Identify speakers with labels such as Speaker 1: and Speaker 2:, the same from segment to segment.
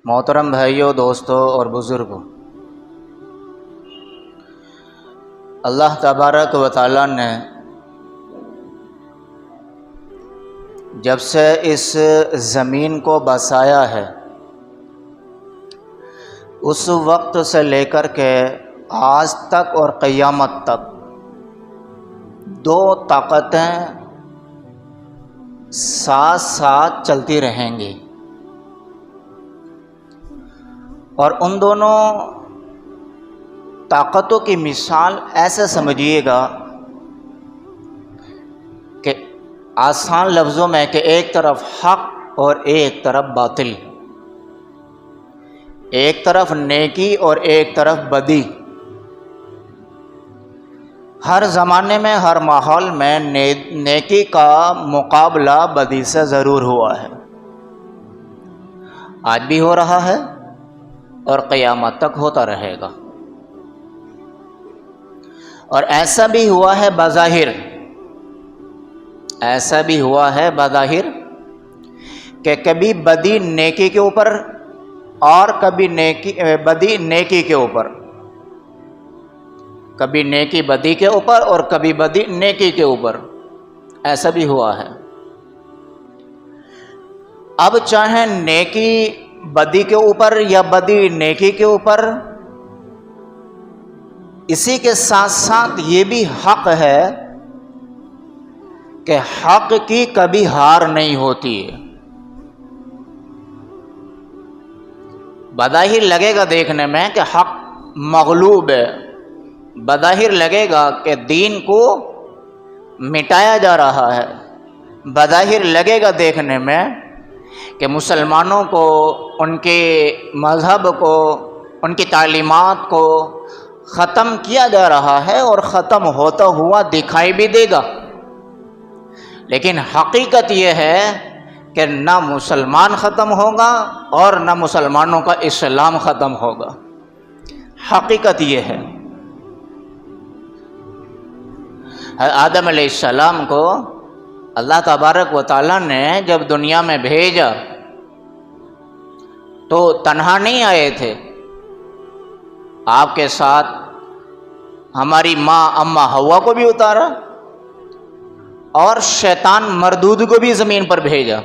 Speaker 1: محترم بھائیوں، دوستوں اور بزرگوں، اللہ تبارک و تعالیٰ نے جب سے اس زمین کو بسایا ہے اس وقت سے لے کر کے آج تک اور قیامت تک دو طاقتیں ساتھ ساتھ چلتی رہیں گی، اور ان دونوں طاقتوں کی مثال ایسے سمجھیے گا کہ آسان لفظوں میں کہ ایک طرف حق اور ایک طرف باطل، ایک طرف نیکی اور ایک طرف بدی۔ ہر زمانے میں، ہر ماحول میں نیکی کا مقابلہ بدی سے ضرور ہوا ہے، آج بھی ہو رہا ہے اور قیامت تک ہوتا رہے گا۔ اور ایسا بھی ہوا ہے بظاہر، ایسا بھی ہوا ہے بظاہر کہ کبھی بدی نیکی کے اوپر اور کبھی بدی نیکی کے اوپر، کبھی نیکی بدی کے اوپر اور کبھی بدی نیکی کے اوپر، ایسا بھی ہوا ہے۔ اب چاہے نیکی بدی کے اوپر یا بدی نیکی کے اوپر، اسی کے ساتھ ساتھ یہ بھی حق ہے کہ حق کی کبھی ہار نہیں ہوتی ہے۔ بظاہر لگے گا دیکھنے میں کہ حق مغلوب ہے، بظاہر لگے گا کہ دین کو مٹایا جا رہا ہے، بظاہر لگے گا دیکھنے میں کہ مسلمانوں کو، ان کے مذہب کو، ان کی تعلیمات کو ختم کیا جا رہا ہے اور ختم ہوتا ہوا دکھائی بھی دے گا، لیکن حقیقت یہ ہے کہ نہ مسلمان ختم ہوگا اور نہ مسلمانوں کا اسلام ختم ہوگا۔ حقیقت یہ ہے۔ آدم علیہ السلام کو اللہ تبارک و تعالیٰ نے جب دنیا میں بھیجا تو تنہا نہیں آئے تھے، آپ کے ساتھ ہماری ماں اماں حوا کو بھی اتارا اور شیطان مردود کو بھی زمین پر بھیجا۔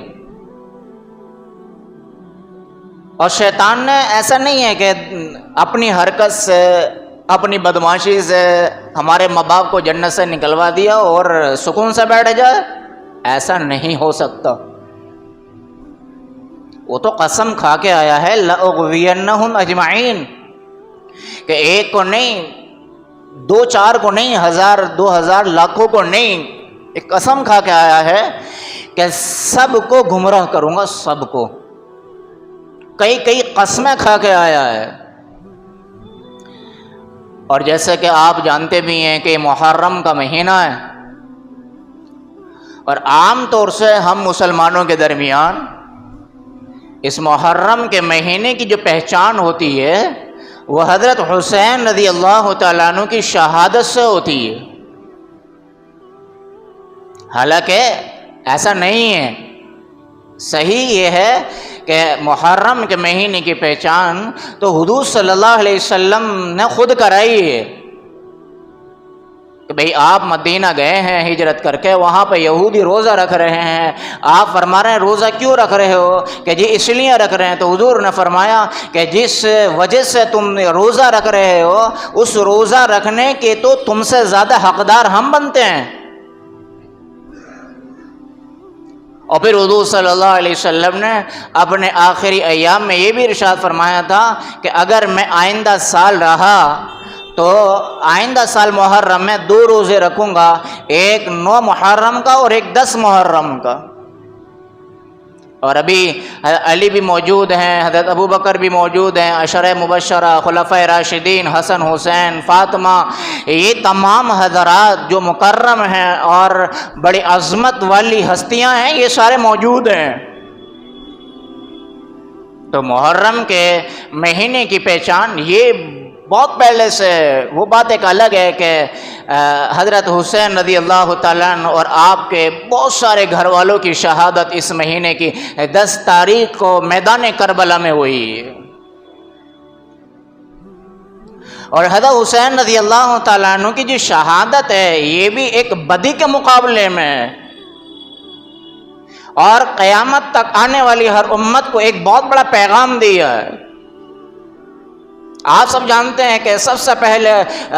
Speaker 1: اور شیطان نے ایسا نہیں ہے کہ اپنی حرکت سے، اپنی بدماشی سے ہمارے ماں باپ کو جنت سے نکلوا دیا اور سکون سے بیٹھ جائے، ایسا نہیں ہو سکتا۔ وہ تو قسم کھا کے آیا ہے لَأُغْوِيَنَّهُمْ أَجْمَعِينَ، کہ ایک کو نہیں، دو چار کو نہیں، ہزار دو ہزار لاکھوں کو نہیں، ایک قسم کھا کے آیا ہے کہ سب کو گمراہ کروں گا، سب کو۔ کئی قسمیں کھا کے آیا ہے۔ اور جیسے کہ آپ جانتے بھی ہیں کہ محرم کا مہینہ ہے، اور عام طور سے ہم مسلمانوں کے درمیان اس محرم کے مہینے کی جو پہچان ہوتی ہے وہ حضرت حسین رضی اللہ تعالیٰ عنہ کی شہادت سے ہوتی ہے۔ حالانکہ ایسا نہیں ہے، صحیح یہ ہے کہ محرم کے مہینے کی پہچان تو حضور صلی اللہ علیہ وسلم نے خود کرائی ہے کہ بھئی آپ مدینہ گئے ہیں ہجرت کر کے، وہاں پہ یہودی روزہ رکھ رہے ہیں، آپ فرما رہے ہیں روزہ کیوں رکھ رہے ہو؟ کہ جی اس لیے رکھ رہے ہیں۔ تو حضور نے فرمایا کہ جس وجہ سے تم روزہ رکھ رہے ہو اس روزہ رکھنے کے تو تم سے زیادہ حقدار ہم بنتے ہیں۔ اور پھر حضور صلی اللہ علیہ وسلم نے اپنے آخری ایام میں یہ بھی ارشاد فرمایا تھا کہ اگر میں آئندہ سال رہا تو آئندہ سال محرم میں 2 روزے رکھوں گا، ایک 9 محرم کا اور ایک 10 محرم کا۔ اور ابھی علی بھی موجود ہیں، حضرت ابو بکر بھی موجود ہیں، عشرہ مبشرہ، خلفائے راشدین، حسن حسین، فاطمہ، یہ تمام حضرات جو مکرم ہیں اور بڑی عظمت والی ہستیاں ہیں، یہ سارے موجود ہیں۔ تو محرم کے مہینے کی پہچان یہ بہت پہلے سے. وہ بات ایک الگ ہے کہ حضرت حسین رضی اللہ تعالیٰ عنہ اور آپ کے بہت سارے گھر والوں کی شہادت اس مہینے کی 10 تاریخ کو میدان کربلا میں ہوئی. اور حضرت حسین رضی اللہ تعالیٰ عنہ کی جو شہادت ہے یہ بھی ایک بدی کے مقابلے میں اور قیامت تک آنے والی ہر امت کو ایک بہت بڑا پیغام دیا ہے. آپ سب جانتے ہیں کہ سب سے پہلے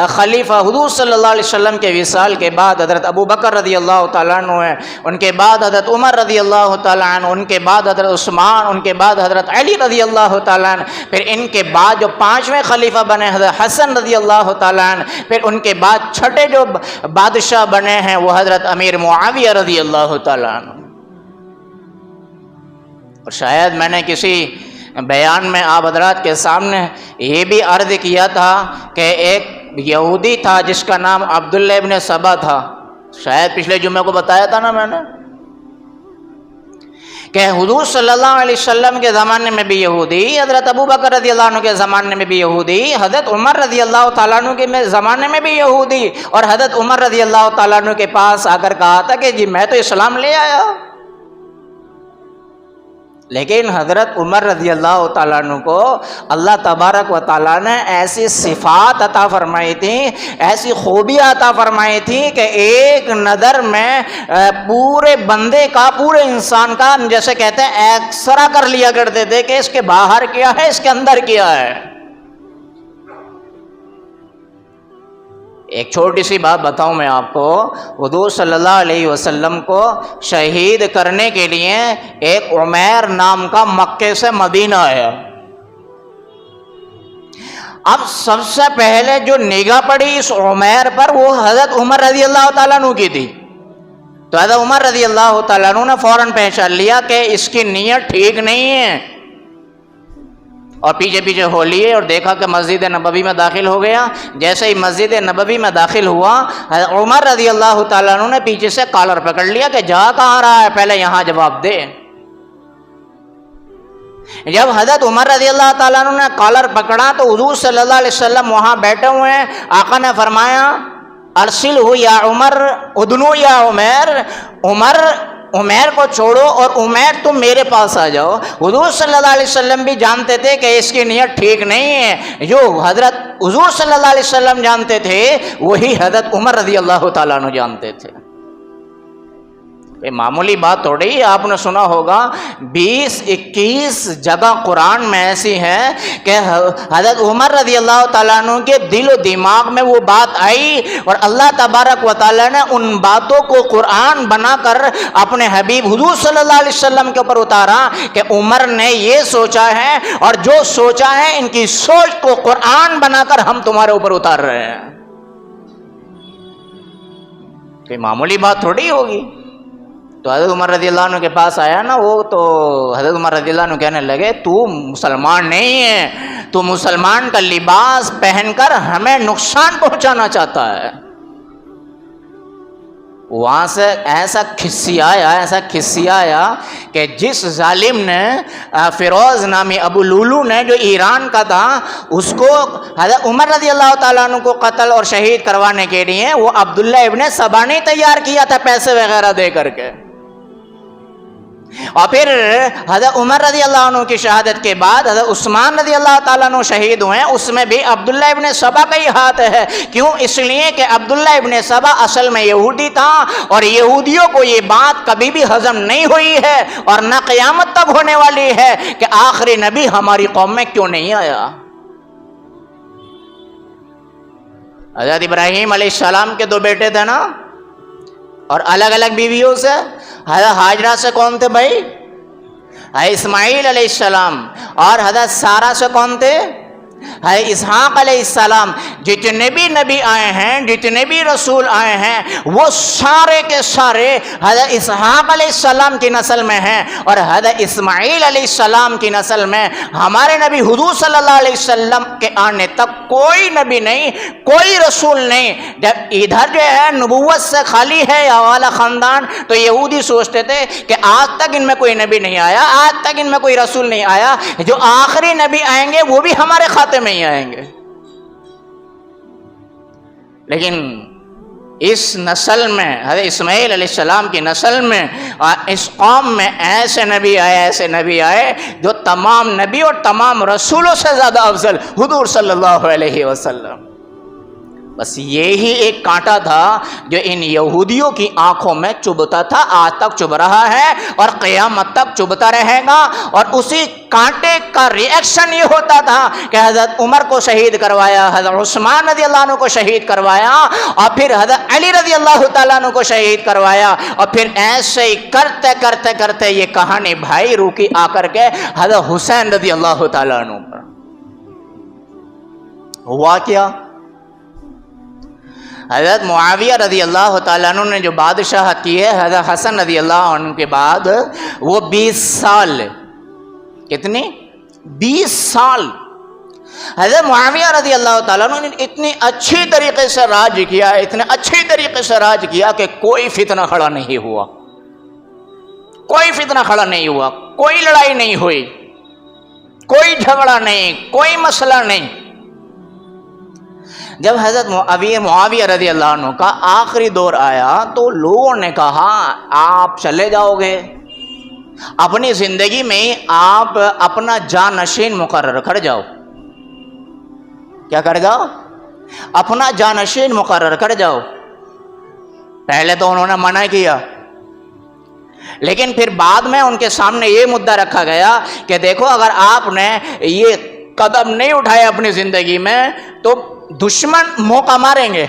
Speaker 1: خلیفہ حضور صلی اللہ علیہ وسلم کے وصال کے بعد حضرت ابو بکر رضی اللہ تعالیٰ عنہ ہیں، ان کے بعد حضرت عمر رضی اللہ تعالیٰ عنہ، ان کے بعد حضرت عثمان، ان کے بعد حضرت علی رضی اللہ تعالیٰ عنہ، پھر ان کے بعد جو 5ویں خلیفہ بنے حضرت حسن رضی اللہ تعالیٰ عنہ، پھر ان کے بعد چھٹے جو بادشاہ بنے ہیں وہ حضرت امیر معاویہ رضی اللہ تعالیٰ عنہ. اور شاید میں نے کسی بیان میں آپ حضرات کے سامنے یہ بھی عرض کیا تھا کہ ایک یہودی تھا جس کا نام عبداللہ ابن سبا تھا. شاید پچھلے جمعے کو بتایا تھا نا میں نے کہ حضور صلی اللہ علیہ وسلم کے زمانے میں بھی یہودی، حضرت ابو بکر رضی اللہ عنہ کے زمانے میں بھی یہودی، حضرت عمر رضی اللہ تعالیٰ عنہ کے زمانے میں بھی یہودی، اور حضرت عمر رضی اللہ تعالیٰ عنہ کے پاس آ کر کہا تھا کہ جی میں تو اسلام لے آیا. لیکن حضرت عمر رضی اللہ تعالیٰ عنہ کو اللہ تبارک و تعالیٰ نے ایسی صفات عطا فرمائی تھی، ایسی خوبیاں عطا فرمائی تھی کہ ایک نظر میں پورے بندے کا، پورے انسان کا جیسے کہتے ہیں ایکسرا کر لیا کرتے تھے کہ اس کے باہر کیا ہے، اس کے اندر کیا ہے. ایک چھوٹی سی بات بتاؤں میں آپ کو، حضور صلی اللہ علیہ وسلم کو شہید کرنے کے لیے ایک عمیر نام کا مکے سے مدینہ آیا. اب سب سے پہلے جو نگاہ پڑی اس عمیر پر وہ حضرت عمر رضی اللہ تعالیٰ عنہ کی تھی. تو حضرت عمر رضی اللہ تعالیٰ عنہ نے فوراً پہچان لیا کہ اس کی نیت ٹھیک نہیں ہے، اور پیچھے پیچھے ہو لیے اور دیکھا کہ مسجد نبوی میں داخل ہو گیا. جیسے ہی مسجد نبوی میں داخل ہوا عمر رضی اللہ تعالیٰ عنہ نے پیچھے سے کالر پکڑ لیا کہ جا کہاں رہا ہے، پہلے یہاں جواب دے. جب حضرت عمر رضی اللہ تعالیٰ عنہ نے کالر پکڑا تو حضور صلی اللہ علیہ وسلم وہاں بیٹھے ہوئے ہیں. آقا نے فرمایا ارسل ہو یا عمر ادنو یا عمر عمیر کو چھوڑو اور عمیر تم میرے پاس آ جاؤ. حضور صلی اللہ علیہ وسلم بھی جانتے تھے کہ اس کی نیت ٹھیک نہیں ہے. جو حضرت حضور صلی اللہ علیہ وسلم جانتے تھے وہی حضرت عمر رضی اللہ تعالیٰ عنہ جانتے تھے. یہ معمولی بات تھوڑی. آپ نے سنا ہوگا 20-21 جگہ قرآن میں ایسی ہے کہ حضرت عمر رضی اللہ تعالیٰ عنہ کے دل و دماغ میں وہ بات آئی اور اللہ تبارک و تعالیٰ نے ان باتوں کو قرآن بنا کر اپنے حبیب حضور صلی اللہ علیہ وسلم کے اوپر اتارا کہ عمر نے یہ سوچا ہے اور جو سوچا ہے ان کی سوچ کو قرآن بنا کر ہم تمہارے اوپر اتار رہے ہیں. کوئی معمولی بات تھوڑی ہوگی. تو حضرت عمر رضی اللہ عنہ کے پاس آیا نا وہ، تو حضرت عمر رضی اللہ عنہ کہنے لگے تو مسلمان نہیں ہے، تو مسلمان کا لباس پہن کر ہمیں نقصان پہنچانا چاہتا ہے. وہاں سے ایسا کھسیایا کہ جس ظالم نے فیروز نامی ابو لولو نے جو ایران کا تھا اس کو حضرت عمر رضی اللہ تعالیٰ عنہ کو قتل اور شہید کروانے کے لیے وہ عبداللہ ابن سبا نے تیار کیا تھا پیسے وغیرہ دے کر کے. اور پھر حضرت عمر رضی اللہ عنہ کی شہادت کے بعد حضرت عثمان رضی اللہ تعالیٰ عنہ شہید ہوئے. اس میں بھی عبداللہ ابن سبا کا ہی ہاتھ ہے. کیوں؟ اس لیے کہ عبداللہ ابن سبا اصل میں یہودی تھا اور یہودیوں کو یہ بات کبھی بھی ہضم نہیں ہوئی ہے اور نہ قیامت تک ہونے والی ہے کہ آخری نبی ہماری قوم میں کیوں نہیں آیا. حضرت ابراہیم علیہ السلام کے 2 بیٹے تھے نا، اور الگ الگ بیویوں سے. حضرت ہاجرہ سے کون تھے بھائی؟ اسماعیل علیہ السلام. اور حضرت سارہ سے کون تھے؟ اسحاق علیہ السلام. جتنے بھی نبی آئے ہیں، جتنے بھی رسول آئے ہیں، وہ سارے کے سارے حضرت اسحاق علیہ السلام کی نسل میں ہیں. اور حضرت اسماعیل علیہ السلام کی نسل میں ہمارے نبی حضور صلی اللہ علیہ وسلم کے آنے تک کوئی نبی نہیں، کوئی رسول نہیں. جب ادھر جو ہے نبوت سے خالی ہے یا والا خاندان، تو یہودی سوچتے تھے کہ آج تک ان میں کوئی نبی نہیں آیا، آج تک ان میں کوئی رسول نہیں آیا، جو آخری نبی آئیں گے وہ بھی ہمارے خاتے میں ہی آئیں گے. لیکن اس نسل میں حضرت اسماعیل علیہ السلام کی نسل میں اس قوم میں ایسے نبی آئے جو تمام نبی اور تمام رسولوں سے زیادہ افضل حضور صلی اللہ علیہ وسلم. بس یہی ایک کانٹا تھا جو ان یہودیوں کی آنکھوں میں چبھتا تھا، آج تک چبھ رہا ہے اور قیامت تک چبھتا رہے گا. اور اسی کانٹے کا ریئیکشن یہ ہوتا تھا کہ حضرت عمر کو شہید کروایا، حضرت عثمان رضی اللہ عنہ کو شہید کروایا، اور پھر حضرت علی رضی اللہ تعالیٰ عنہ کو شہید کروایا، اور پھر ایسے ہی کرتے کرتے کرتے یہ کہانی بھائی روکی آ کر کے حضرت حسین رضی اللہ تعالیٰ عنہ پر. ہوا کیا؟ حضرت معاویہ رضی اللہ تعالیٰ عنہ نے جو بادشاہت کی ہے حضرت حسن رضی اللہ عنہ کے بعد، وہ 20 سال، کتنی؟ 20 سال حضرت معاویہ رضی اللہ تعالیٰ عنہ نے اتنی اچھی طریقے سے راج کیا، اتنے اچھی طریقے سے راج کیا کہ کوئی فتنہ کھڑا نہیں ہوا، کوئی فتنہ کھڑا نہیں ہوا، کوئی لڑائی نہیں ہوئی، کوئی جھگڑا نہیں، کوئی مسئلہ نہیں. جب حضرت معاویہ رضی اللہ عنہ کا آخری دور آیا تو لوگوں نے کہا آپ چلے جاؤ گے، اپنی زندگی میں آپ اپنا جانشین مقرر کر جاؤ. کیا کر جاؤ؟ اپنا جانشین مقرر کر جاؤ. پہلے تو انہوں نے منع کیا، لیکن پھر بعد میں ان کے سامنے یہ مدعا رکھا گیا کہ دیکھو اگر آپ نے یہ قدم نہیں اٹھائے اپنی زندگی میں تو دشمن موقع ماریں گے.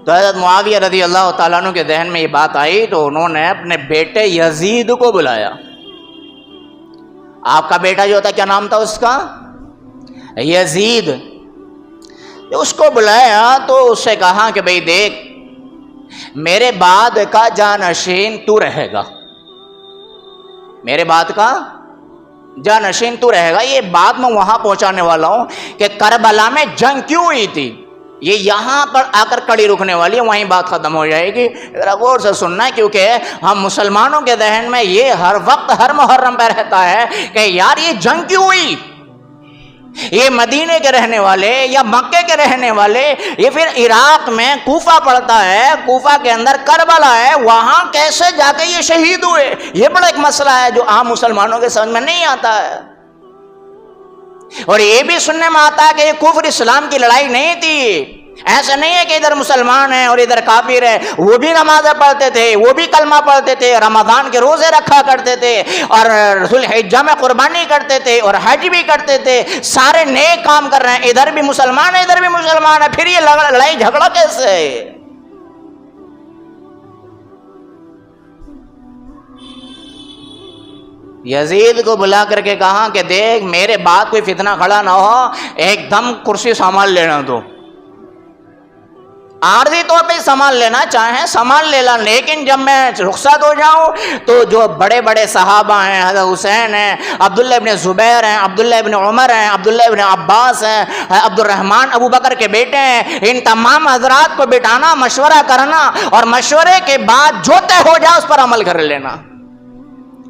Speaker 1: تو حضرت معاویہ رضی اللہ تعالیٰ عنہ کے ذہن میں یہ بات آئی تو انہوں نے اپنے بیٹے یزید کو بلایا. آپ کا بیٹا جو ہوتا کیا نام تھا اس کا؟ یزید. اس کو بلایا تو اس سے کہا کہ بھئی دیکھ، میرے بعد کا جانشین تو رہے گا، میرے بعد کا جانشین تو رہے گا. یہ بات میں وہاں پہنچانے والا ہوں کہ کربلا میں جنگ کیوں ہوئی تھی، یہ یہاں پر آ کر کڑی رکنے والی ہے، وہیں بات ختم ہو جائے گی. ذرا غور سے سننا ہے کیونکہ ہم مسلمانوں کے ذہن میں یہ ہر وقت ہر محرم پہ رہتا ہے کہ یار یہ جنگ کیوں ہوئی. یہ مدینے کے رہنے والے یا مکے کے رہنے والے، یہ پھر عراق میں کوفہ پڑتا ہے، کوفہ کے اندر کربلا ہے، وہاں کیسے جا کے یہ شہید ہوئے؟ یہ بڑا ایک مسئلہ ہے جو عام مسلمانوں کے سمجھ میں نہیں آتا ہے. اور یہ بھی سننے میں آتا ہے کہ یہ کفر اسلام کی لڑائی نہیں تھی. ایسا نہیں ہے کہ ادھر مسلمان ہیں اور ادھر کافر ہے، وہ بھی نمازیں پڑھتے تھے، وہ بھی کلمہ پڑھتے تھے، رمضان کے روزے رکھا کرتے تھے، اور ذو الحجہ میں قربانی کرتے تھے، اور حج بھی کرتے تھے، سارے نیک کام کر رہے ہیں. ادھر بھی مسلمان ہے ادھر بھی مسلمان ہے، پھر یہ لڑائی جھگڑا کیسے؟ یزید کو بلا کر کے کہا کہ دیکھ میرے بعد کوئی فتنہ کھڑا نہ ہو، ایک دم کرسی سنبھال لینا، تو عارضی طور پہ سامان لینا چاہیں سامان لینا، لیکن جب میں رخصت ہو جاؤں تو جو بڑے بڑے صحابہ ہیں، حضرت حسین ہیں، عبداللہ ابن زبیر ہیں، عبداللہ ابن عمر ہیں، عبداللہ ابن عباس ہیں، عبد الرحمن ابو بکر کے بیٹے ہیں، ان تمام حضرات کو بٹھانا، مشورہ کرنا، اور مشورے کے بعد جو طے ہو جائے اس پر عمل کر لینا.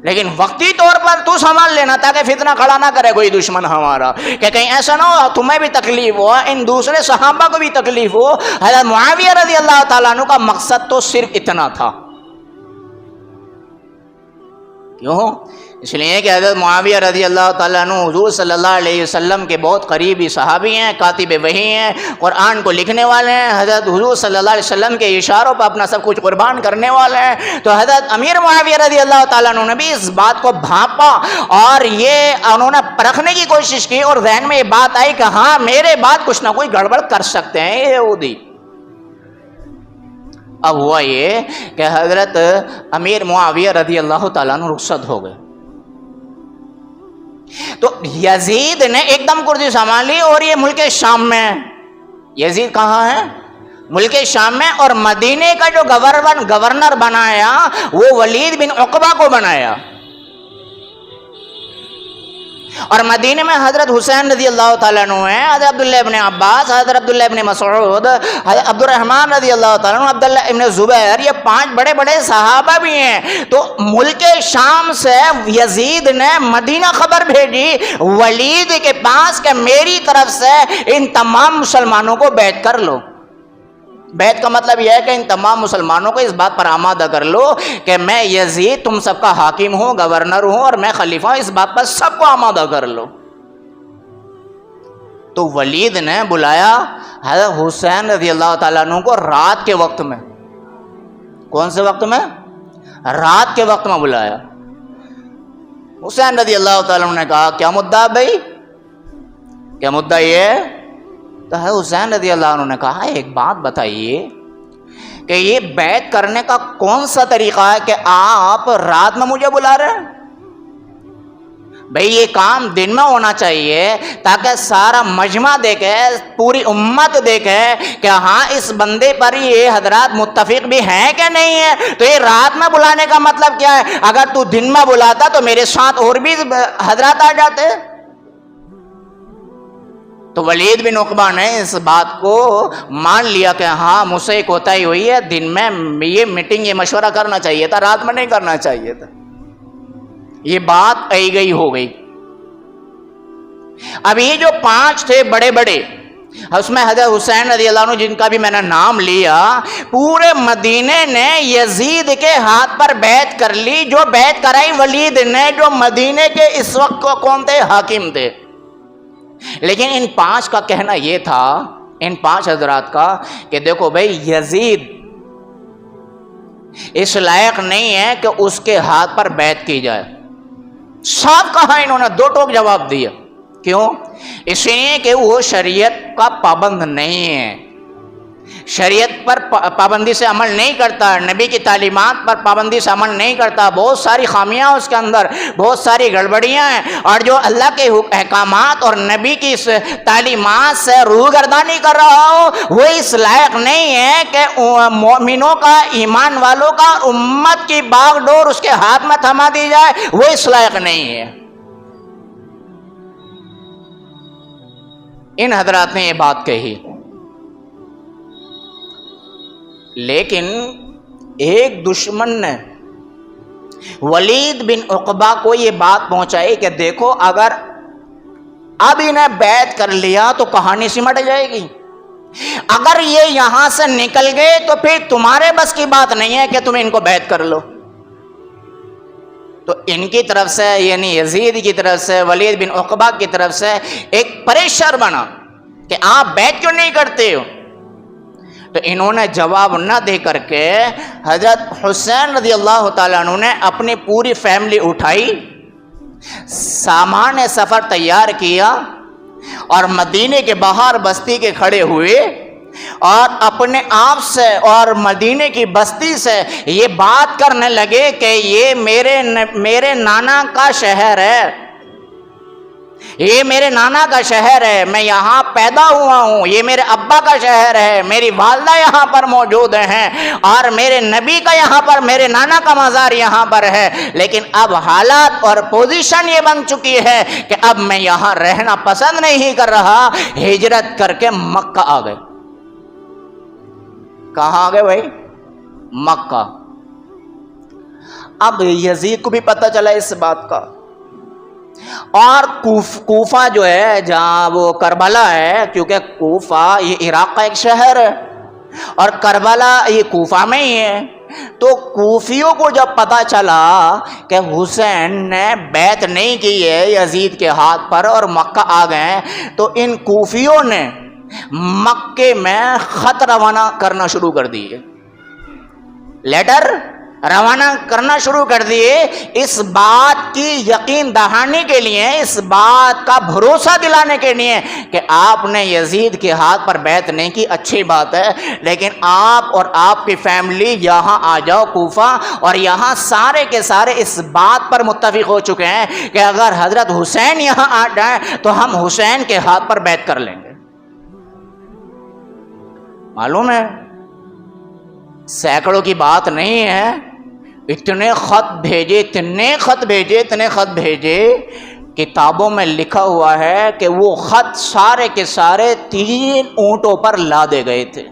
Speaker 1: لیکن وقتی طور پر تو سامان لینا تاکہ فتنہ کھڑا نہ کرے کوئی دشمن ہمارا، کہ کہیں ایسا نہ ہو تمہیں بھی تکلیف ہو، ان دوسرے صحابہ کو بھی تکلیف ہو. حضرت معاویہ رضی اللہ تعالیٰ عنہ کا مقصد تو صرف اتنا تھا. کیوں؟ اس لیے کہ حضرت معاویہ رضی اللہ تعالیٰ عنہ حضور صلی اللہ علیہ وسلم کے بہت قریبی صحابی ہیں، کاتب وحی ہیں، قرآن کو لکھنے والے ہیں، حضرت حضور صلی اللہ علیہ وسلم کے اشاروں پر اپنا سب کچھ قربان کرنے والے ہیں. تو حضرت امیر معاویہ رضی اللہ تعالیٰ عنہ نے بھی اس بات کو بھانپا اور یہ انہوں نے پرکھنے کی کوشش کی، اور ذہن میں یہ بات آئی کہ ہاں میرے بعد کچھ نہ کوئی گڑبڑ کر سکتے ہیں یہ یہودی. اب ہوا یہ کہ حضرت امیر معاویہ رضی اللہ تعالیٰ عنہ رخصت ہو گئے تو یزید نے ایک دم کرسی سنبھالی، اور یہ ملک شام میں، یزید کہاں ہے؟ ملک شام میں، اور مدینے کا جو گورنر بنایا وہ ولید بن عقبہ کو بنایا. اور مدینے میں حضرت حسین رضی اللہ تعالیٰ عنہ ہیں، حضرت عبداللہ ابن عباس، حضرت عبداللہ ابن مسعود، حضرت عبد الرحمن رضی اللہ تعالیٰ عنہ، عبداللہ ابن زبیر، یہ 5 بڑے بڑے صحابہ بھی ہیں۔ تو ملک شام سے یزید نے مدینہ خبر بھیجی ولید کے پاس کہ میری طرف سے ان تمام مسلمانوں کو بیعت کر لو۔ بیعت کا مطلب یہ ہے کہ ان تمام مسلمانوں کو اس بات پر آمادہ کر لو کہ میں یزید تم سب کا حاکم ہوں، گورنر ہوں اور میں خلیفہ ہوں، اس بات پر سب کو آمادہ کر لو۔ تو ولید نے بلایا حضرت حسین رضی اللہ تعالیٰ عنہ کو رات کے وقت میں۔ کون سے وقت میں؟ رات کے وقت میں بلایا۔ حسین رضی اللہ تعالیٰ عنہ نے کہا کیا مدعا بھائی، کیا مدعا یہ؟ تو حسین رضی اللہ عنہ نے کہا ایک بات بتائیے کہ یہ بیعت کرنے کا کون سا طریقہ ہے کہ آپ رات میں مجھے بلا رہے ہیں؟ بھئی یہ کام دن میں ہونا چاہیے تاکہ سارا مجمع دیکھے، پوری امت دیکھے کہ ہاں اس بندے پر یہ حضرات متفق بھی ہیں کہ نہیں ہے۔ تو یہ رات میں بلانے کا مطلب کیا ہے؟ اگر تو دن میں بلاتا تو میرے ساتھ اور بھی حضرات آ جاتے۔ تو ولید بن عقبہ نے اس بات کو مان لیا کہ ہاں مجھ سے کوتاہی ہوئی ہے، دن میں یہ میٹنگ یہ مشورہ کرنا چاہیے تھا، رات میں نہیں کرنا چاہیے تھا۔ یہ بات آئی گئی ہو گئی۔ اب یہ جو 5 تھے بڑے بڑے، اس میں حضرت حسین رضی اللہ عنہ جن کا بھی میں نے نام لیا، پورے مدینے نے یزید کے ہاتھ پر بیعت کر لی۔ جو بیعت کرائی ولید نے، جو مدینے کے اس وقت کو کون تھے؟ حاکم تھے۔ لیکن ان 5 کا کہنا یہ تھا، ان 5 حضرات کا، کہ دیکھو بھائی یزید اس لائق نہیں ہے کہ اس کے ہاتھ پر بیعت کی جائے۔ صاف کہا انہوں نے، 2 ٹوک جواب دیا۔ کیوں؟ اس لیے کہ وہ شریعت کا پابند نہیں ہے، شریعت پر پابندی سے عمل نہیں کرتا، نبی کی تعلیمات پر پابندی سے عمل نہیں کرتا، بہت ساری خامیاں اس کے اندر، بہت ساری گڑبڑیاں ہیں، اور جو اللہ کے احکامات اور نبی کی تعلیمات سے روگردانی کر رہا ہو وہ اس لائق نہیں ہے کہ مومنوں کا، ایمان والوں کا، امت کی باغ ڈور اس کے ہاتھ میں تھما دی جائے، وہ اس لائق نہیں ہے۔ ان حضرات نے یہ بات کہی، لیکن ایک دشمن نے ولید بن عقبہ کو یہ بات پہنچائی کہ دیکھو اگر اب انہیں بیعت کر لیا تو کہانی سمٹ جائے گی، اگر یہ یہاں سے نکل گئے تو پھر تمہارے بس کی بات نہیں ہے کہ تم ان کو بیعت کر لو۔ تو ان کی طرف سے، یعنی یزید کی طرف سے، ولید بن عقبہ کی طرف سے ایک پریشر بنا کہ آپ بیعت کیوں نہیں کرتے ہو۔ تو انہوں نے جواب نہ دے کر کے حضرت حسین رضی اللہ تعالیٰ عنہ نے اپنی پوری فیملی اٹھائی، سامان سفر تیار کیا اور مدینے کے باہر بستی کے کھڑے ہوئے اور اپنے آپ سے اور مدینے کی بستی سے یہ بات کرنے لگے کہ یہ میرے نانا کا شہر ہے، یہ میرے نانا کا شہر ہے، میں یہاں پیدا ہوا ہوں، یہ میرے ابا کا شہر ہے، میری والدہ یہاں پر موجود ہیں اور میرے نبی کا یہاں پر، میرے نانا کا مزار یہاں پر ہے، لیکن اب حالات اور پوزیشن یہ بن چکی ہے کہ اب میں یہاں رہنا پسند نہیں کر رہا، ہجرت کر کے مکہ آ گئے۔ کہاں آ گئے بھائی؟ مکہ۔ اب یزید کو بھی پتہ چلا اس بات کا، اور کوفہ جو ہے جہاں وہ کربلا ہے، کیونکہ کوفہ یہ عراق کا ایک شہر ہے اور کربلا یہ کوفہ میں ہی ہے، تو کوفیوں کو جب پتہ چلا کہ حسین نے بیعت نہیں کی ہے یزید کے ہاتھ پر اور مکہ آ گئے، تو ان کوفیوں نے مکے میں خط روانہ کرنا شروع کر دیے، لیٹر روانہ کرنا شروع کر دیے، اس بات کی یقین دہانی کے لیے، اس بات کا بھروسہ دلانے کے لیے کہ آپ نے یزید کے ہاتھ پر بیعت نہیں کی، اچھی بات ہے، لیکن آپ اور آپ کی فیملی یہاں آ جاؤ کوفہ، اور یہاں سارے کے سارے اس بات پر متفق ہو چکے ہیں کہ اگر حضرت حسین یہاں آ جائیں تو ہم حسین کے ہاتھ پر بیعت کر لیں گے۔ معلوم ہے سینکڑوں کی بات نہیں ہے، اتنے خط بھیجے، اتنے خط بھیجے کتابوں میں لکھا ہوا ہے کہ وہ خط سارے کے سارے 3 اونٹوں پر لادے گئے تھے.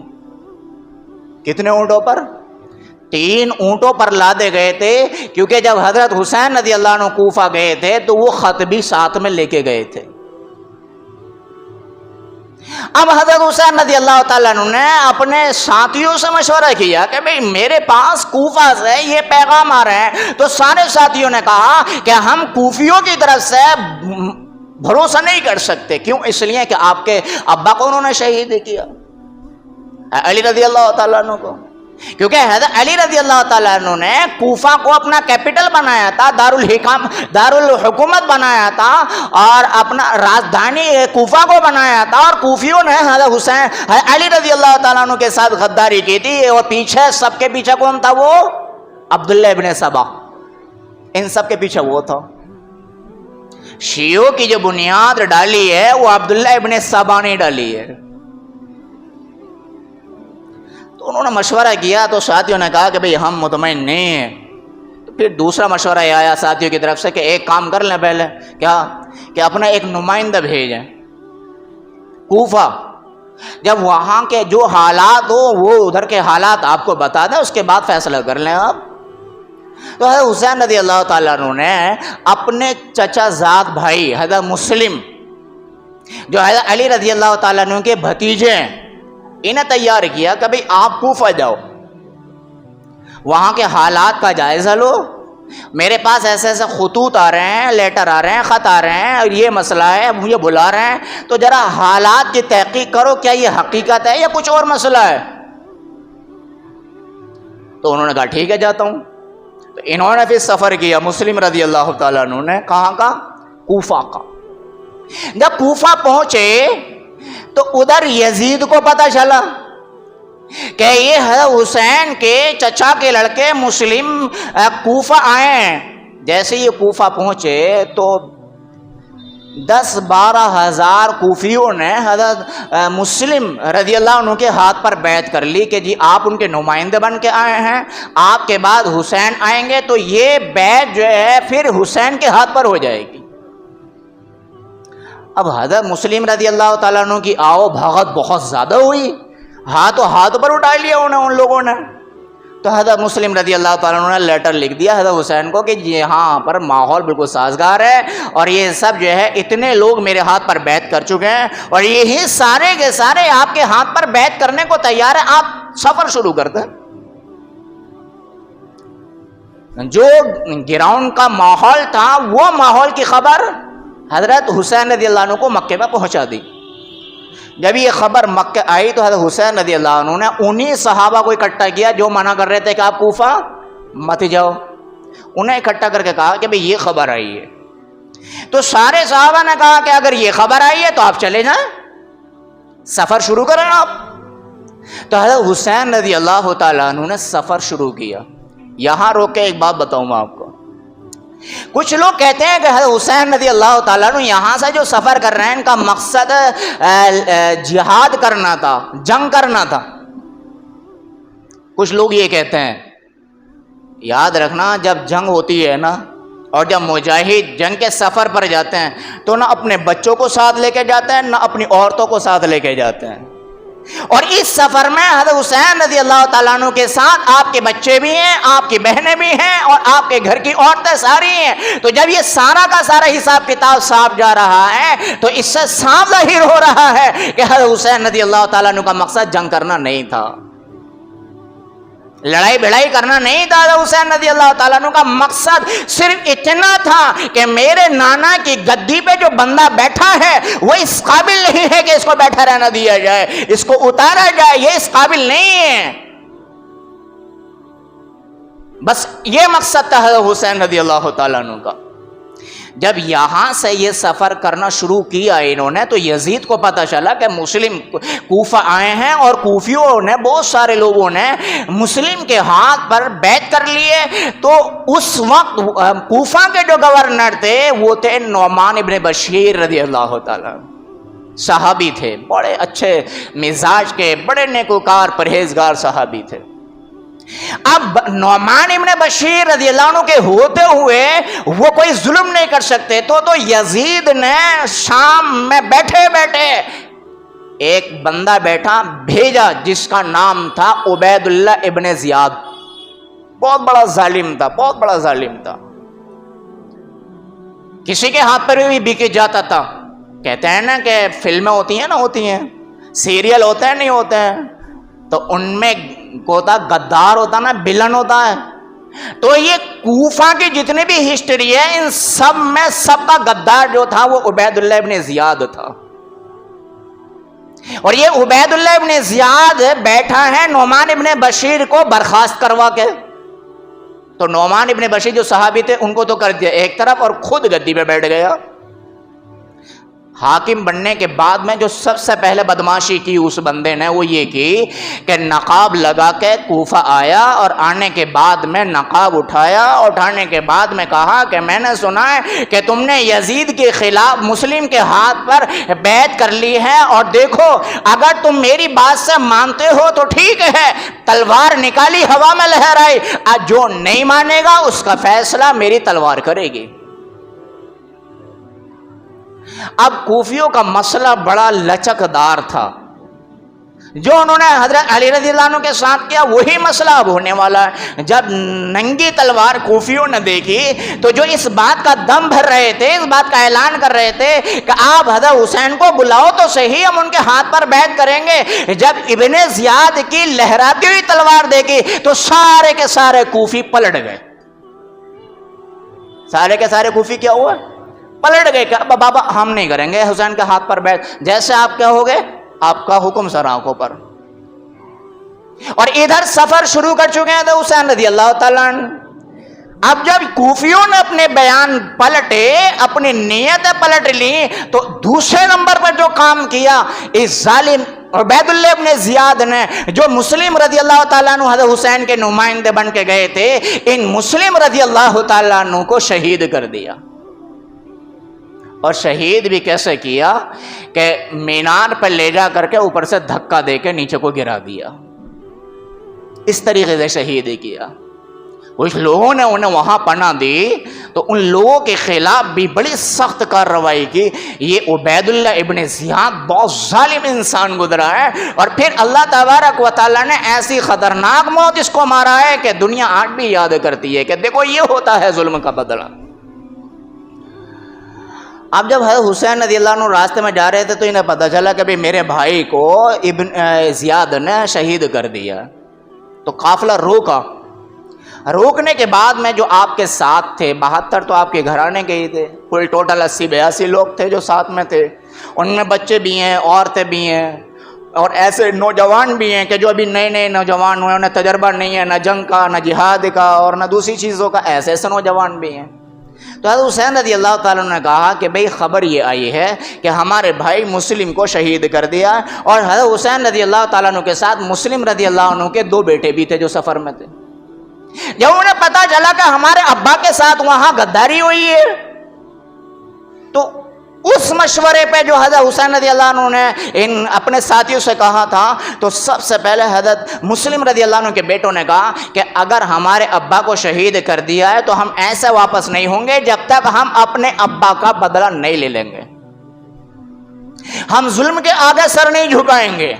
Speaker 1: کتنے اونٹوں پر؟ 3 اونٹوں پر لادے گئے تھے، کیونکہ جب حضرت حسین رضی اللہ عنہ کوفہ گئے تھے تو وہ خط بھی ساتھ میں لے کے گئے تھے. اب حضرت حسین رضی اللہ تعالیٰ عنہ نے اپنے ساتھیوں سے مشورہ کیا کہ بھئی میرے پاس کوفہ سے یہ پیغام آ رہے ہیں. تو سارے ساتھیوں نے کہا کہ ہم کوفیوں کی طرف سے بھروسہ نہیں کر سکتے. کیوں؟ اس لیے کہ آپ کے ابا کو انہوں نے شہید کیا، علی رضی اللہ تعالیٰ عنہ کو. کیونکہ حضرت علی رضی اللہ تعالیٰ عنہ نے کوفہ کو اپنا کیپٹل بنایا تھا، دارالحکومت بنایا تھا، اور اپنا راجدھانی کوفہ کو بنایا تھا. اور کوفیوں نے حضرت حسین علی رضی اللہ تعالیٰ عنہ کے ساتھ غداری کی تھی. اور پیچھے سب کے پیچھے کون تھا؟ وہ عبداللہ ابن سبا. ان سب کے پیچھے وہ تھا. شیعوں کی جو بنیاد ڈالی ہے وہ عبداللہ ابن سبا نے ڈالی ہے. تو انہوں نے مشورہ کیا تو ساتھیوں نے کہا کہ بھئی ہم مطمئن نہیں ہیں. تو پھر دوسرا مشورہ یہ آیا ساتھیوں کی طرف سے کہ ایک کام کر لیں پہلے، کیا کہ اپنا ایک نمائندہ بھیجیں کوفہ. جب وہاں کے جو حالات ہو وہ ادھر کے حالات آپ کو بتا دیں، اس کے بعد فیصلہ کر لیں آپ. تو حضرت حسین رضی اللہ تعالیٰ عنہ نے اپنے چچا زاد بھائی حضرت مسلم، جو حضرت علی رضی اللہ تعالیٰ عنہ کے بھتیجے ہیں، انہیں تیار کیا کہ بھئی آپ کوفہ جاؤ، وہاں کے حالات کا جائزہ لو. میرے پاس ایسے ایسے خطوط آ رہے ہیں، لیٹر آ رہے ہیں، خط آ رہے ہیں، اور یہ مسئلہ ہے، مجھے بلا رہے ہیں، تو ذرا حالات کی تحقیق کرو، کیا یہ حقیقت ہے یا کچھ اور مسئلہ ہے. تو انہوں نے کہا ٹھیک ہے جاتا ہوں. تو انہوں نے پھر سفر کیا مسلم رضی اللہ تعالیٰ عنہ نے. کہاں کا؟ کوفہ کا. جب کوفہ پہنچے تو ادھر یزید کو پتہ چلا کہ یہ حسین کے چچا کے لڑکے مسلم کوفہ آئے ہیں. جیسے یہ کوفہ پہنچے تو 10-12 ہزار کوفیوں نے حضرت مسلم رضی اللہ عنہ کے ہاتھ پر بیعت کر لی کہ جی آپ ان کے نمائندے بن کے آئے ہیں، آپ کے بعد حسین آئیں گے تو یہ بیعت جو ہے پھر حسین کے ہاتھ پر ہو جائے گی. اب حضرت مسلم رضی اللہ تعالیٰ عنہ کی آؤ بھگت بہت زیادہ ہوئی، ہاتھ پر اٹھا لیا انہیں ان لوگوں نے. تو حضرت مسلم رضی اللہ تعالیٰ عنہ نے لیٹر لکھ دیا حضرت حسین کو کہ یہاں پر ماحول بالکل سازگار ہے، اور یہ سب جو ہے اتنے لوگ میرے ہاتھ پر بیعت کر چکے ہیں، اور یہی سارے کے سارے آپ کے ہاتھ پر بیعت کرنے کو تیار ہیں، آپ سفر شروع کر دیں. جو گراؤنڈ کا ماحول تھا وہ ماحول کی خبر حضرت حسین رضی اللہ عنہ کو مکے میں پہنچا دی. جب یہ خبر مکہ آئی تو حضرت حسین رضی اللہ عنہ نے انہی صحابہ کو اکٹھا کیا جو منع کر رہے تھے کہ آپ کوفہ مت جاؤ. انہیں اکٹھا کر کے کہا کہ بھئی یہ خبر آئی ہے. تو سارے صحابہ نے کہا کہ اگر یہ خبر آئی ہے تو آپ چلے جائیں، سفر شروع کریں آپ. تو حضرت حسین رضی اللہ تعالیٰ عنہ نے سفر شروع کیا. یہاں روک کے ایک بات بتاؤں میں آپ کو. کچھ لوگ کہتے ہیں کہ حضرت حسین رضی اللہ تعالیٰ عنہ یہاں سے جو سفر کر رہے ہیں ان کا مقصد جہاد کرنا تھا، جنگ کرنا تھا. کچھ لوگ یہ کہتے ہیں. یاد رکھنا جب جنگ ہوتی ہے نا، اور جب مجاہد جنگ کے سفر پر جاتے ہیں تو نہ اپنے بچوں کو ساتھ لے کے جاتے ہیں نہ اپنی عورتوں کو ساتھ لے کے جاتے ہیں. اور اس سفر میں حضرت حسین رضی اللہ تعالیٰ عنہ کے ساتھ آپ کے بچے بھی ہیں، آپ کی بہنیں بھی ہیں، اور آپ کے گھر کی عورتیں ساری ہیں. تو جب یہ سارا کا سارا حساب کتاب صاف جا رہا ہے تو اس سے صاف ظاہر ہو رہا ہے کہ حضرت حسین رضی اللہ تعالیٰ عنہ کا مقصد جنگ کرنا نہیں تھا، لڑائی بھڑائی کرنا نہیں تھا. حضرت حسین رضی اللہ تعالیٰ عنہ کا مقصد صرف اتنا تھا کہ میرے نانا کی گدی پہ جو بندہ بیٹھا ہے وہ اس قابل نہیں ہے کہ اس کو بیٹھا رہنا دیا جائے، اس کو اتارا جائے، یہ اس قابل نہیں ہے. بس یہ مقصد تھا حضرت حسین رضی اللہ تعالیٰ عنہ کا. جب یہاں سے یہ سفر کرنا شروع کیا انہوں نے تو یزید کو پتہ چلا کہ مسلم کوفہ آئے ہیں، اور کوفیوں نے بہت سارے لوگوں نے مسلم کے ہاتھ پر بیعت کر لیے. تو اس وقت کوفہ کے جو گورنر تھے وہ تھے نعمان ابن بشیر رضی اللہ تعالیٰ. صحابی تھے، بڑے اچھے مزاج کے، بڑے نیکوکار پرہیزگار صحابی تھے. اب نعمان ابن بشیر رضی اللہ عنہ کے ہوتے ہوئے وہ کوئی ظلم نہیں کر سکتے، تو یزید نے شام میں بیٹھے بیٹھے ایک بندہ بیٹھا بھیجا جس کا نام تھا عبید اللہ ابن زیاد. بہت بڑا ظالم تھا، بہت بڑا ظالم تھا. کسی کے ہاتھ پر بھی بک جاتا تھا. کہتے ہیں نا کہ فلمیں ہوتی ہیں نا، ہوتی ہیں، سیریل ہوتے ہیں نہیں ہوتے ہیں، تو ان میں ہوتا غدار ہوتا نا، بلن ہوتا ہے. تو یہ کوفہ کی جتنی بھی ہسٹری ہے ان سب میں سب کا غدار جو تھا وہ عبید اللہ ابن زیاد تھا. اور یہ عبید اللہ ابن زیاد بیٹھا ہے نعمان ابن بشیر کو برخاست کروا کے. تو نعمان ابن بشیر جو صحابی تھے ان کو تو کر دیا ایک طرف اور خود گدی پہ بیٹھ گیا. حاکم بننے کے بعد میں جو سب سے پہلے بدماشی کی اس بندے نے وہ یہ کی کہ نقاب لگا کے کوفہ آیا، اور آنے کے بعد میں نقاب اٹھایا، اٹھانے کے بعد میں کہا کہ میں نے سنا ہے کہ تم نے یزید کے خلاف مسلم کے ہاتھ پر بیعت کر لی ہے، اور دیکھو اگر تم میری بات سے مانتے ہو تو ٹھیک ہے. تلوار نکالی، ہوا میں لہرائی، جو نہیں مانے گا اس کا فیصلہ میری تلوار کرے گی. اب کوفیوں کا مسئلہ بڑا لچکدار تھا. جو انہوں نے حضرت علی رضی اللہ عنہ کے ساتھ کیا وہی مسئلہ اب ہونے والا ہے. جب ننگی تلوار کوفیوں نے دیکھی تو جو اس بات کا دم بھر رہے تھے، اس بات کا اعلان کر رہے تھے کہ آپ حضرت حسین کو بلاؤ تو صحیح، ہم ان کے ہاتھ پر بیعت کریں گے، جب ابن زیاد کی لہراتی ہوئی تلوار دیکھی تو سارے کے سارے کوفی پلٹ گئے. سارے کے سارے کوفی کیا ہوا؟ پلٹ گئے کہ بابا ہم نہیں کریں گے حسین کے ہاتھ پر بیعت. جیسے آپ کیا ہو گئے، آپ کا حکم سر آنکھوں پر. اور ادھر سفر شروع کر چکے ہیں تو حسین رضی اللہ تعالیٰ عنہ. اب جب کوفیوں نے اپنے بیان پلٹے، اپنی نیتیں پلٹ لی، تو دوسرے نمبر پر جو کام کیا اس ظالم عبید اللہ ابن زیاد نے، جو مسلم رضی اللہ تعالیٰ عنہ حضرت حسین کے نمائندے بن کے گئے تھے، ان مسلم رضی اللہ تعالیٰ عنہ کو شہید کر دیا. اور شہید بھی کیسے کیا کہ مینار پر لے جا کر کے اوپر سے دھکا دے کے نیچے کو گرا دیا. اس طریقے سے شہید کیا. کچھ لوگوں نے انہیں وہاں پناہ دی تو ان لوگوں کے خلاف بھی بڑی سخت کارروائی کی. یہ عبید اللہ ابن زیاد بہت ظالم انسان گزرا ہے، اور پھر اللہ تبارک و تعالیٰ نے ایسی خطرناک موت اس کو مارا ہے کہ دنیا آج بھی یاد کرتی ہے کہ دیکھو یہ ہوتا ہے ظلم کا بدلہ. اب جب حضرت حسین رضی اللہ عنہ راستے میں جا رہے تھے تو انہیں پتہ چلا کہ میرے بھائی کو ابن زیاد نے شہید کر دیا. تو قافلہ روکا. روکنے کے بعد میں جو آپ کے ساتھ تھے، 72 تو آپ کے گھرانے کے ہی تھے، کل ٹوٹل 80-82 لوگ تھے جو ساتھ میں تھے. ان میں بچے بھی ہیں، عورتیں بھی ہیں، اور ایسے نوجوان بھی ہیں کہ جو ابھی نئے نئے نوجوان ہوئے، انہیں تجربہ نہیں ہے نہ جنگ کا، نہ جہاد کا، اور نہ دوسری چیزوں کا. ایسے ایسے نوجوان بھی ہیں. تو حضرت حسین رضی اللہ تعالیٰ نے کہا کہ بھئی خبر یہ آئی ہے کہ ہمارے بھائی مسلم کو شہید کر دیا. اور حضرت حسین رضی اللہ تعالیٰ عنہ کے ساتھ مسلم رضی اللہ عنہ کے 2 بیٹے بھی تھے جو سفر میں تھے. جب انہیں پتا چلا کہ ہمارے ابا کے ساتھ وہاں غداری ہوئی ہے تو اس مشورے پہ جو حضرت حسین رضی اللہ عنہ نے ان اپنے ساتھیوں سے کہا تھا، تو سب سے پہلے حضرت مسلم رضی اللہ عنہ کے بیٹوں نے کہا کہ اگر ہمارے ابا کو شہید کر دیا ہے تو ہم ایسے واپس نہیں ہوں گے جب تک ہم اپنے ابا کا بدلہ نہیں لے لیں گے. ہم ظلم کے آگے سر نہیں جھکائیں گے.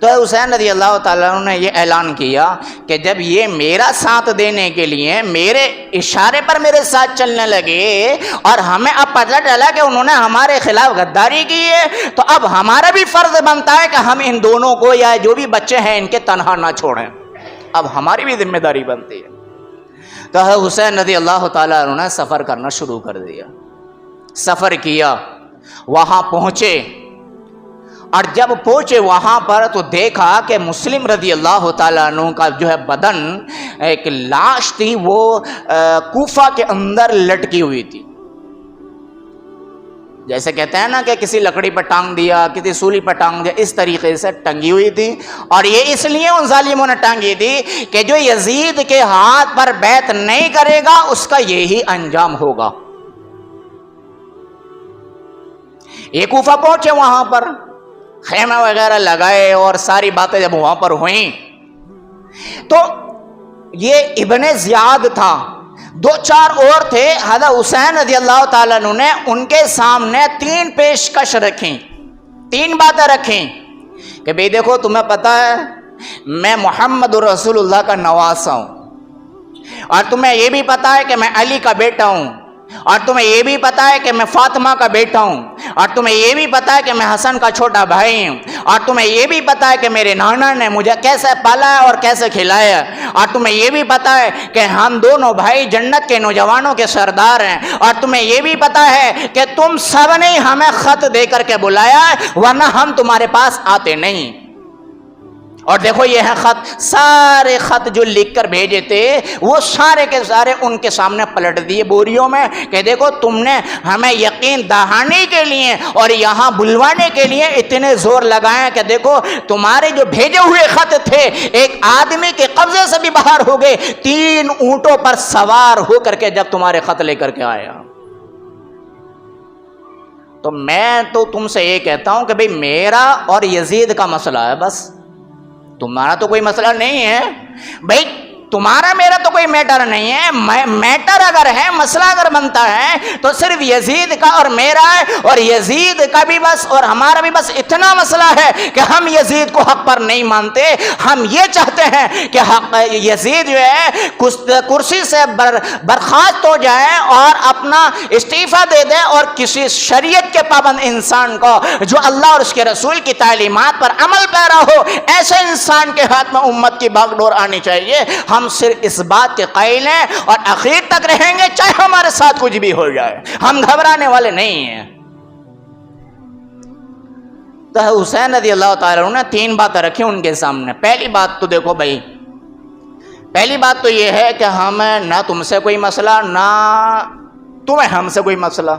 Speaker 1: تو حسین رضی اللہ تعالیٰ عنہ نے یہ اعلان کیا کہ جب یہ میرا ساتھ دینے کے لیے میرے اشارے پر میرے ساتھ چلنے لگے اور ہمیں اب پتہ چلا کہ انہوں نے ہمارے خلاف غداری کی ہے، تو اب ہمارا بھی فرض بنتا ہے کہ ہم ان دونوں کو یا جو بھی بچے ہیں ان کے تنہا نہ چھوڑیں. اب ہماری بھی ذمہ داری بنتی ہے. تو حسین رضی اللہ تعالیٰ عنہ نے سفر کرنا شروع کر دیا. سفر کیا، وہاں پہنچے، اور جب پہنچے وہاں پر تو دیکھا کہ مسلم رضی اللہ تعالیٰ عنہ کا جو ہے بدن، ایک لاش تھی وہ کوفہ کے اندر لٹکی ہوئی تھی. جیسے کہتے ہیں نا کہ کسی لکڑی پر ٹانگ دیا، کسی سولی پر ٹانگ دیا، اس طریقے سے ٹنگی ہوئی تھی. اور یہ اس لیے ان ظالموں نے ٹانگی تھی کہ جو یزید کے ہاتھ پر بیعت نہیں کرے گا اس کا یہی انجام ہوگا. یہ کوفہ پہنچے، وہاں پر خیمہ وغیرہ لگائے، اور ساری باتیں جب وہاں پر ہوئیں تو یہ ابن زیاد تھا، دو چار اور تھے، حضرت حسین رضی اللہ تعالیٰ عنہ نے ان کے سامنے تین پیشکش رکھیں، تین باتیں رکھیں کہ بھئی دیکھو تمہیں پتا ہے میں محمد رسول اللہ کا نواسا ہوں، اور تمہیں یہ بھی پتا ہے کہ میں علی کا بیٹا ہوں، اور تمہیں یہ بھی پتا ہے کہ میں فاطمہ کا بیٹا ہوں، اور تمہیں یہ بھی پتا ہے کہ میں حسن کا چھوٹا بھائی ہوں، اور تمہیں یہ بھی پتا ہے کہ میرے نانا نے مجھے کیسے پالا ہے اور کیسے کھلایا، اور تمہیں یہ بھی پتا ہے کہ ہم دونوں بھائی جنت کے نوجوانوں کے سردار ہیں، اور تمہیں یہ بھی پتا ہے کہ تم سب نے ہمیں خط دے کر کے بلایا ہے ورنہ ہم تمہارے پاس آتے نہیں۔ اور دیکھو یہ ہے خط، سارے خط جو لکھ کر بھیجے تھے وہ سارے کے سارے ان کے سامنے پلٹ دیے بوریوں میں کہ دیکھو تم نے ہمیں یقین دہانے کے لیے اور یہاں بلوانے کے لیے اتنے زور لگائے کہ دیکھو تمہارے جو بھیجے ہوئے خط تھے ایک آدمی کے قبضے سے بھی باہر ہو گئے، 3 اونٹوں پر سوار ہو کر کے جب تمہارے خط لے کر کے آیا۔ تو میں تو تم سے یہ کہتا ہوں کہ بھئی میرا اور یزید کا مسئلہ ہے، بس تمہارا تو کوئی مسئلہ نہیں ہے بھائی، تمہارا میرا تو کوئی میٹر نہیں ہے، میٹر اگر ہے، مسئلہ اگر بنتا ہے تو صرف یزید کا اور میرا ہے، اور یزید کا بھی بس اور ہمارا بھی بس اتنا مسئلہ ہے کہ ہم یزید کو حق پر نہیں مانتے، ہم یہ چاہتے ہیں کہ یزید جو ہے کرسی سے برخاست ہو جائے اور اپنا استعفیٰ دے دے، اور کسی شریعت کے پابند انسان کو جو اللہ اور اس کے رسول کی تعلیمات پر عمل پیرا ہو، ایسے انسان کے ہاتھ میں امت کی باغ ڈور آنی چاہیے۔ ہم صرف اس بات کے قائل ہیں اور آخر تک رہیں گے چاہے ہمارے ساتھ کچھ بھی ہو جائے، ہم گھبرانے والے نہیں ہیں۔ تو حسین رضی اللہ تعالیٰ عنہ نے 3 باتیں رکھی ان کے سامنے۔ پہلی بات تو دیکھو بھائی، پہلی بات تو یہ ہے کہ ہمیں نہ تم سے کوئی مسئلہ نہ تمہیں ہم سے کوئی مسئلہ۔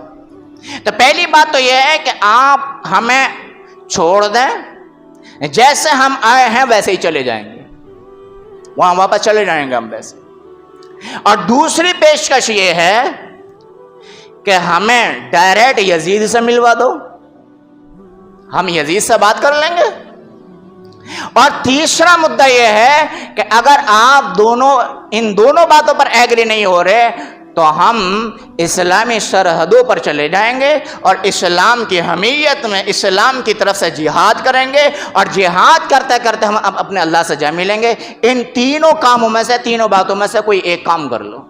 Speaker 1: تو پہلی بات تو یہ ہے کہ آپ ہمیں چھوڑ دیں، جیسے ہم آئے ہیں ویسے ہی چلے جائیں گے، وہاں واپس چلے جائیں گے ہم ویسے۔ اور دوسری پیشکش یہ ہے کہ ہمیں ڈائریکٹ یزید سے ملوا دو، ہم یزید سے بات کر لیں گے۔ اور تیسرا مدعا یہ ہے کہ اگر آپ دونوں ان دونوں باتوں پر ایگری نہیں ہو رہے تو ہم اسلامی سرحدوں پر چلے جائیں گے اور اسلام کی حمیت میں اسلام کی طرف سے جہاد کریں گے، اور جہاد کرتے کرتے ہم اپنے اللہ سے جا ملیں گے۔ ان تینوں کاموں میں سے، تینوں باتوں میں سے کوئی ایک کام کر لو۔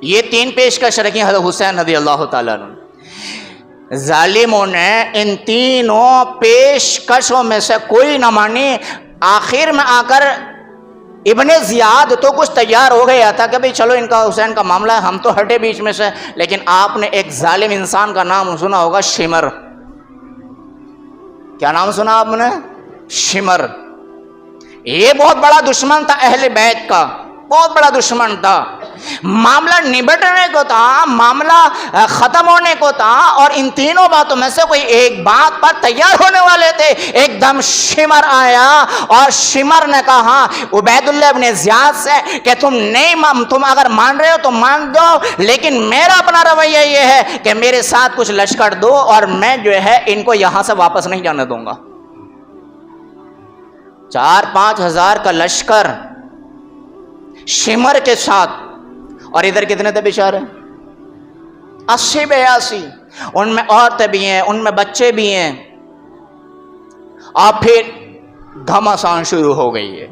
Speaker 1: یہ 3 پیشکش رکھی حضرت حسین رضی اللہ تعالیٰ عنہ۔ ظالموں نے ان تینوں پیشکشوں میں سے کوئی نہ مانی۔ آخر میں آ کر ابن زیاد تو کچھ تیار ہو گیا تھا کہ بھئی چلو ان کا حسین کا معاملہ ہے، ہم تو ہٹے بیچ میں سے، لیکن آپ نے ایک ظالم انسان کا نام سنا ہوگا، شمر۔ کیا نام سنا آپ نے؟ شمر۔ یہ بہت بڑا دشمن تھا اہل بیت کا، بہت بڑا دشمن تھا۔ معاملہ نبٹنے کو تھا، معاملہ ختم ہونے کو تھا، اور ان تینوں باتوں میں سے کوئی ایک بات پر تیار ہونے والے تھے۔ ایک دم شمر آیا اور شمر نے کہا عبید اللہ ابن زیاد سے کہ تم اگر مان رہے ہو تو مان دو، لیکن میرا اپنا رویہ یہ ہے کہ میرے ساتھ کچھ لشکر دو اور میں جو ہے ان کو یہاں سے واپس نہیں جانے دوں گا۔ 4-5 ہزار کا لشکر شمر کے ساتھ، اور ادھر کتنے تھے بیچارے؟ 80-82، ان میں عورتیں بھی ہیں، ان میں بچے بھی ہیں۔ اور پھر گھمسان شروع ہو گئی ہے،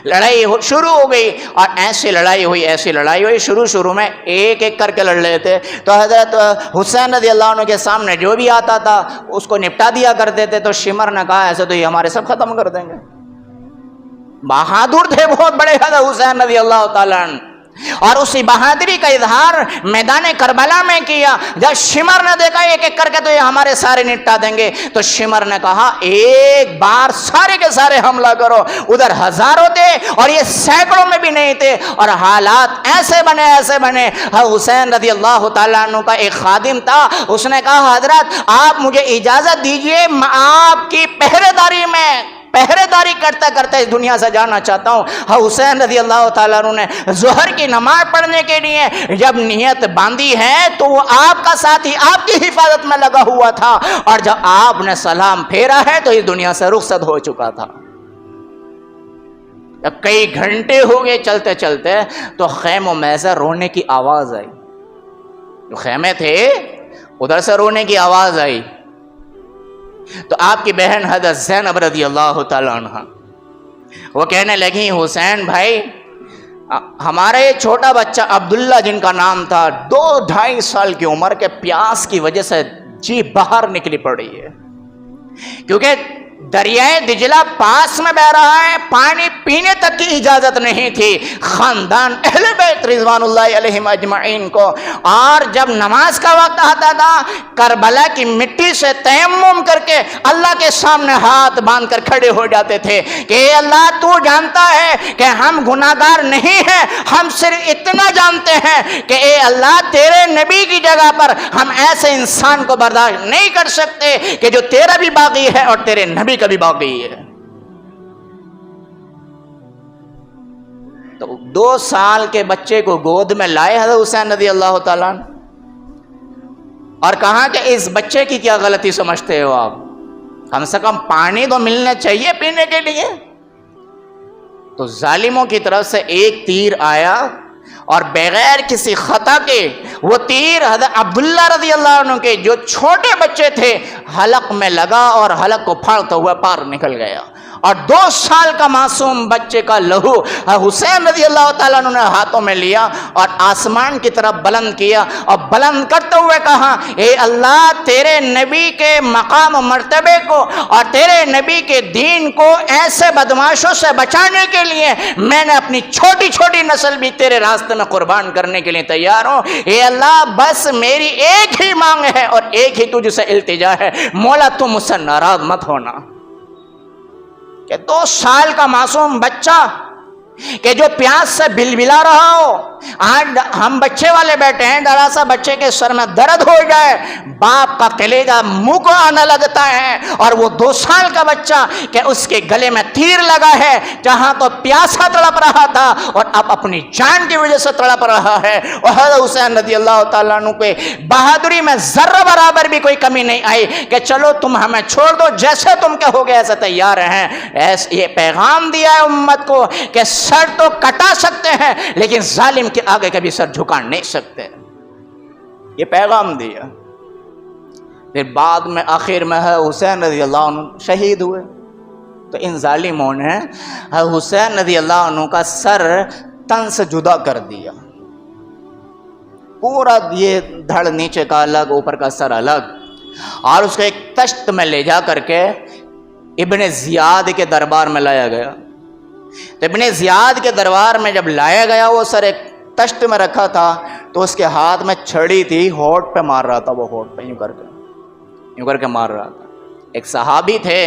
Speaker 1: لڑائی شروع ہو گئی، اور ایسی لڑائی ہوئی۔ شروع میں ایک ایک کر کے لڑ رہے تھے، تو حضرت حسین رضی اللہ عنہ کے سامنے جو بھی آتا تھا اس کو نپٹا دیا کرتے تھے۔ تو شمر نے کہا ایسے تو یہ ہمارے سب ختم کر دیں گے۔ بہادر تھے بہت بڑے حضرت حسین رضی اللہ تعالیٰ عنہ، اور اسی بہادری کا اظہار میدان کربلا میں کیا۔ جب شمر نے دیکھا ایک ایک کر کے تو یہ ہمارے سارے نپٹا دیں گے، تو شمر نے کہا ایک بار سارے کے سارے حملہ کرو۔ ادھر ہزاروں تھے اور یہ سینکڑوں میں بھی نہیں تھے، اور حالات ایسے بنے۔ حسین رضی اللہ تعالیٰ عنہ کا ایک خادم تھا، اس نے کہا حضرت آپ مجھے اجازت دیجئے، میں آپ کی پہرے داری کرتے کرتے اس دنیا سے جانا چاہتا ہوں۔ حسین رضی اللہ تعالیٰ عنہ نے ظہر کی نماز پڑھنے کے لیے جب نیت باندھی ہے تو وہ آپ کا ساتھی آپ کی حفاظت میں لگا ہوا تھا، اور جب آپ نے سلام پھیرا ہے تو اس دنیا سے رخصت ہو چکا تھا۔ اب کئی گھنٹے ہو گئے چلتے چلتے تو خیموں میں سے رونے کی آواز آئی. جو خیمے تھے ادھر سے رونے کی آواز آئی. تو آپ کی بہن حضرت زینب رضی اللہ تعالیٰ عنہ وہ کہنے لگی حسین بھائی ہمارا یہ چھوٹا بچہ عبداللہ جن کا نام تھا 2-2.5 سال کی عمر کے پیاس کی وجہ سے جی باہر نکلی پڑی ہے کیونکہ دریائے دجلہ پاس میں بہ رہا ہے, پانی پینے تک کی اجازت نہیں تھی خاندان اہل بیت رضوان اللہ علیہم اجمعین کو. اور جب نماز کا وقت آتا تھا کربلا کی مٹی سے تیمم کر کے اللہ کے سامنے ہاتھ باندھ کر کھڑے ہو جاتے تھے کہ اے اللہ تو جانتا ہے کہ ہم گناہگار نہیں ہیں, ہم صرف اتنا جانتے ہیں کہ اے اللہ تیرے نبی کی جگہ پر ہم ایسے انسان کو برداشت نہیں کر سکتے کہ جو تیرا بھی باقی ہے اور تیرے نبی کا بھی باقی ہے. تو 2 سال کے بچے کو گود میں لائے حضرت حسین رضی اللہ تعالیٰ اور کہا کہ اس بچے کی کیا غلطی سمجھتے ہو آپ, کم سے کم پانی تو ملنا چاہیے پینے کے لیے. تو ظالموں کی طرف سے ایک تیر آیا اور بغیر کسی خطا کے وہ تیر حضرت عبداللہ رضی اللہ عنہ کے جو چھوٹے بچے تھے حلق میں لگا اور حلق کو پھاڑتا ہوا پار نکل گیا. اور 2 سال کا معصوم بچے کا لہو حسین رضی اللہ تعالیٰ عنہ نے ہاتھوں میں لیا اور آسمان کی طرف بلند کیا اور بلند کرتے ہوئے کہا اے اللہ تیرے نبی کے مقام و مرتبے کو اور تیرے نبی کے دین کو ایسے بدماشوں سے بچانے کے لیے میں نے اپنی چھوٹی چھوٹی نسل بھی تیرے راستے میں قربان کرنے کے لیے تیار ہوں. اے اللہ بس میری ایک ہی مانگ ہے اور ایک ہی تجھ سے التجا ہے, مولا تم مجھ سے ناراض مت ہونا. کہ 2 سال کا معصوم بچہ کہ جو پیاس سے بلبلا رہا ہو, آج ہم بچے والے بیٹھے ہیں, ذرا سا بچے کے سر میں درد ہو جائے باپ کا کلیجہ منہ کو آنے لگتا ہے, اور وہ 2 سال کا بچہ کہ اس کے گلے میں تیر لگا ہے, جہاں تو پیاسا تڑپ رہا تھا اور اب اپنی جان کی وجہ سے تڑپ رہا ہے. اور حضرت حسین رضی اللہ تعالیٰ عنہ کے بہادری میں ذرہ برابر بھی کوئی کمی نہیں آئی کہ چلو تم ہمیں چھوڑ دو, جیسے تم کہو گے ایسے تیار ہیں. یہ پیغام دیا ہے امت کو کہ سر تو کٹا سکتے ہیں لیکن ظالم کے آگے کبھی سر جھکا نہیں سکتے, یہ پیغام دیا. پھر بعد میں آخر میں حسین رضی اللہ عنہ شہید ہوئے تو ان ظالموں نے حسین رضی اللہ عنہ کا سر تن سے جدا کر دیا, پورا یہ دھڑ نیچے کا الگ اوپر کا سر الگ, اور اس کو ایک تشت میں لے جا کر کے ابن زیاد کے دربار میں لایا گیا. تو ابن زیاد کے دربار میں جب لایا گیا وہ سر ایک تشت میں رکھا تھا تو اس کے ہاتھ میں چھڑی تھی, ہونٹ پہ مار رہا تھا, وہ ہونٹ پہ یوں کر کے مار رہا تھا. ایک صحابی تھے,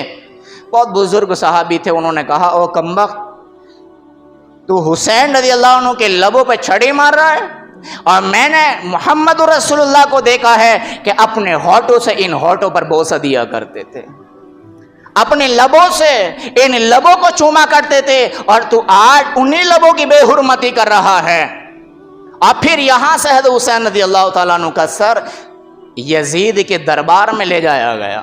Speaker 1: بہت بزرگ صحابی تھے, انہوں نے کہا او کمبخت تو حسین رضی اللہ عنہ کے لبوں پہ چھڑی مار رہا ہے, اور میں نے محمد رسول اللہ کو دیکھا ہے کہ اپنے ہونٹوں سے ان ہونٹوں پر بوسہ دیا کرتے تھے, اپنے لبوں سے ان لبوں کو چوما کرتے تھے, اور تو آج انہی لبوں کی بے حرمتی کر رہا ہے. اور پھر یہاں سے حضرت حسین رضی اللہ تعالیٰ عنہ کا سر یزید کے دربار میں لے جایا گیا.